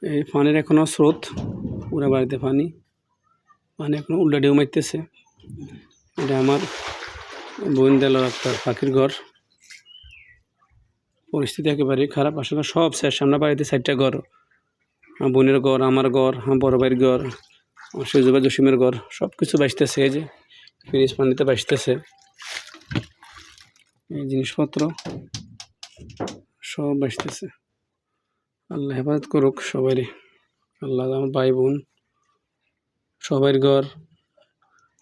এই পানির এখনো স্রোত, পুরো বাড়িতে পানি এখনো উল্টা ঢেউ মারতেছে। এটা আমার বোন দিল একটা পাখির ঘর। পরিস্থিতি একেবারে খারাপ, আসলে সব শেষ। আমরা বাড়িতে 4টা ঘর, আমার বোনের ঘর, আমার ঘর, আমার বড় ভাইয়ের ঘর, আমার সজুবা জসিমের ঘর, সব কিছু বাঁচতেছে। এই যে ফ্রিজ পানিতে বাঁচতেছে, এই জিনিসপত্র সব বাঁচতেছে। আল্লাহ হেফাজত করুক সবারই। আল্লাহ আমার ভাই বোন সবার ঘর,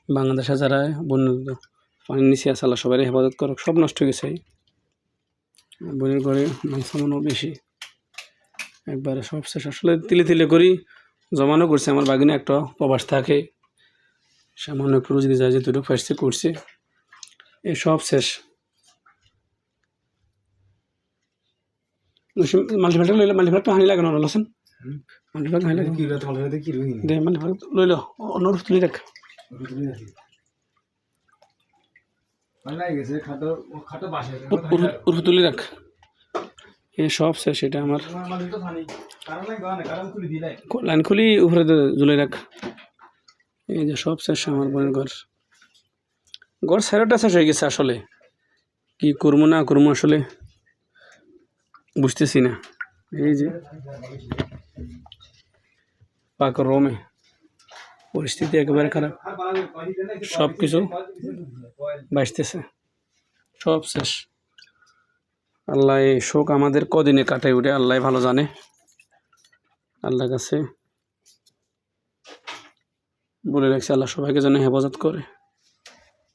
বাংলাদেশে যারা বন্যা পানির নিচে আছে আল্লাহ সবারই হেফাজত করুক। সব নষ্ট হয়ে গেছে। বোনের ঘরে মাংসামানও বেশি, একবারে সব শেষ। আসলে তিলে তিলে করি জমানো করছে। আমার বাগিনে একটা প্রবাস থাকে, সামান্য একটু যদি যায় যেটুকু ফার্স্টে করছে, এই সব শেষ। মাল্টিপ্লাগ লইলে মাল্টিপ্লাগটা হানি লাগানো আছেন, মাল্টিপ্লাগ হানি লাগে দে, মাল্টিপ্লাগ লইল অন্য তুলি রাখ। উর্ফ তুলি রাখ, এই সব শেষ। এটা আমার লাইন খুলি উপরে ঝুলে রাখ। এই যে সব শেষ আমার বোনের ঘর। ঘর সারাটা শেষ হয়ে গেছে। আসলে কি করবো না করবো আসলে বুঝতেছি না। এই যে পাক রোমে পরিস্থিতি একেবারে খারাপ, সব কিছু বাঁচতেছে, সব শেষ। আল্লাহ এই শোক আমাদের কদিনে কাটাই উঠে আল্লাহ ভালো জানে। আল্লাহর কাছে বলে রাখছি আল্লাহ সবাইকে যেন হেফাজত করে।